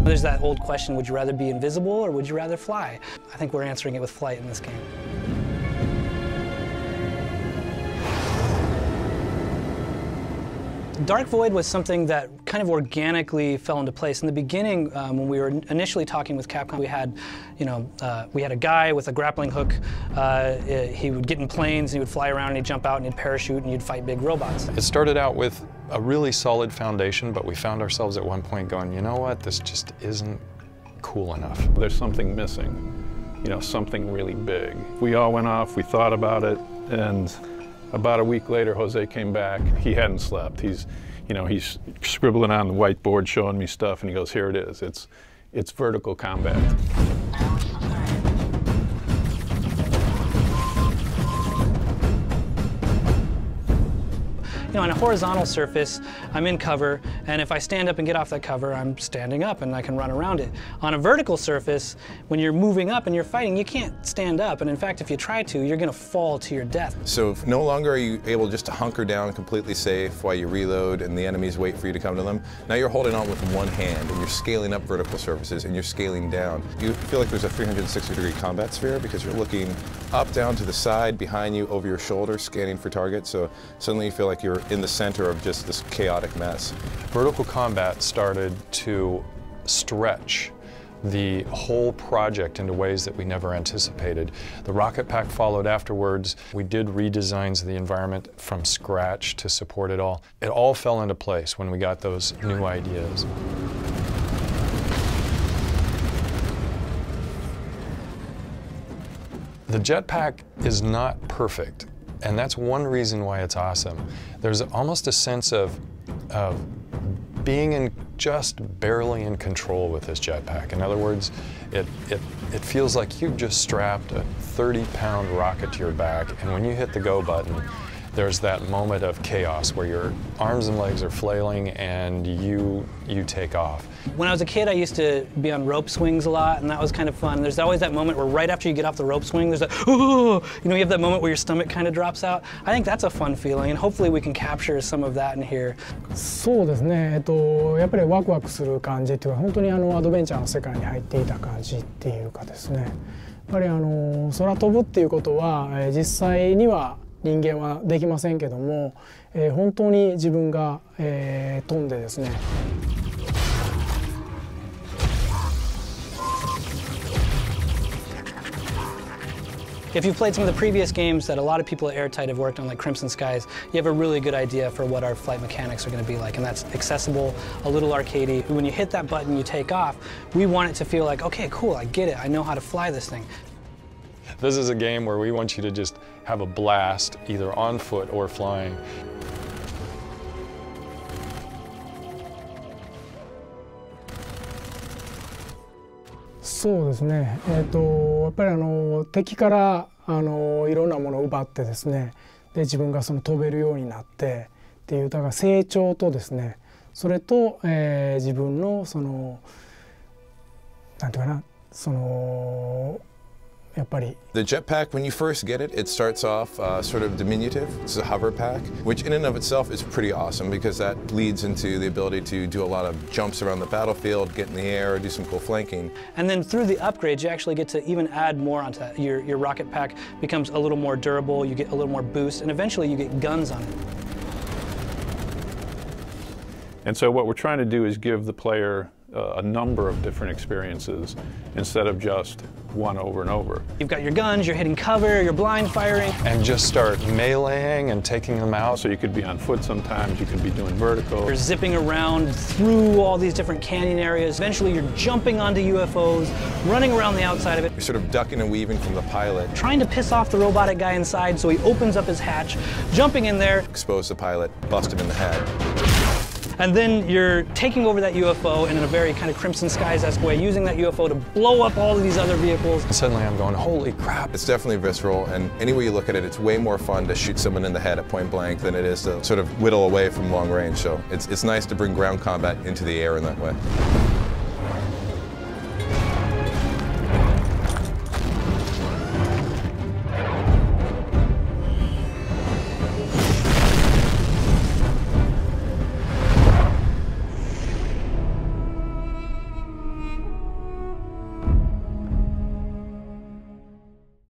There's that old question, would you rather be invisible or would you rather fly? I think we're answering it with flight in this game. Dark Void was something that kind of organically fell into place. In the beginning, when we were initially talking with Capcom, we had, we had a guy with a grappling hook. He would get in planes, and he would fly around, and he'd jump out, and he'd parachute, and he'd fight big robots. It started out with a really solid foundation, but we found ourselves at one point going, you know what, this just isn't cool enough. There's something missing, something really big. We all went off, we thought about it, and about a week later, Jose came back. He hadn't slept. He's scribbling on the whiteboard, showing me stuff, and he goes, "Here it is. It's vertical combat." On a horizontal surface, I'm in cover, and if I stand up and get off that cover, I'm standing up and I can run around it. On a vertical surface, when you're moving up and you're fighting, you can't stand up, and in fact, if you try to, you're gonna fall to your death. So no longer are you able just to hunker down completely safe while you reload and the enemies wait for you to come to them. Now you're holding on with one hand, and you're scaling up vertical surfaces, and you're scaling down. You feel like there's a 360-degree combat sphere because you're looking up, down, to the side, behind you, over your shoulder, scanning for targets, so suddenly you feel like you're in the center of just this chaotic mess. Vertical combat started to stretch the whole project into ways that we never anticipated. The rocket pack followed afterwards. We did redesigns of the environment from scratch to support it all. It all fell into place when we got those new ideas. The jetpack is not perfect, and that's one reason why it's awesome. There's almost a sense of being just barely in control with this jetpack. In other words, it feels like you've just strapped a 30-pound rocket to your back, and when you hit the go button, there's that moment of chaos where your arms and legs are flailing and you take off. When I was a kid, I used to be on rope swings a lot, and that was kind of fun. There's always that moment where right after you get off the rope swing, there's that, ooh, you have that moment where your stomach kind of drops out. I think that's a fun feeling, and hopefully we can capture some of that in here. そうですね。やっぱりワクワクする感じっていうか、本当にアドベンチャーの世界に入っていた感じっていうかですね。やっぱり空飛ぶっていうことは、実際には人間はできませんけども、本当に自分が、飛んでですね。If you've played some of the previous games that a lot of people at Airtight have worked on, like Crimson Skies, you have a really good idea for what our flight mechanics are going to be like, and that's accessible, a little arcadey. When you hit that button, you take off. We want it to feel like, okay, cool, I get it, I know how to fly this thing. This is a game where we want you to just have a blast, either on foot or flying.そうですね。やっぱり敵からいろんなものを奪ってですね、で自分が飛べるようになってっていうだから成長とですね、それと、自分のなんていうかなやっぱり The jetpack, when you first get it, it starts off sort of diminutive. It's a hover pack, which in and of itself is pretty awesome because that leads into the ability to do a lot of jumps around the battlefield, get in the air, do some cool flanking. And then through the upgrades, you actually get to even add more onto that. Your rocket pack becomes a little more durable, you get a little more boost, and eventually you get guns on it. And so what we're trying to do is give the player a number of different experiences instead of just one over and over. You've got your guns, you're hitting cover, you're blind firing. And just start meleeing and taking them out. So you could be on foot sometimes, you could be doing vertical. You're zipping around through all these different canyon areas. Eventually you're jumping onto UFOs, running around the outside of it. You're sort of ducking and weaving from the pilot. Trying to piss off the robotic guy inside, so he opens up his hatch, jumping in there. Expose the pilot, bust him in the head. And then you're taking over that UFO and in a very kind of Crimson Skies-esque way, using that UFO to blow up all of these other vehicles. And suddenly I'm going, holy crap. It's definitely visceral, and any way you look at it, it's way more fun to shoot someone in the head at point blank than it is to sort of whittle away from long range. So it's nice to bring ground combat into the air in that way.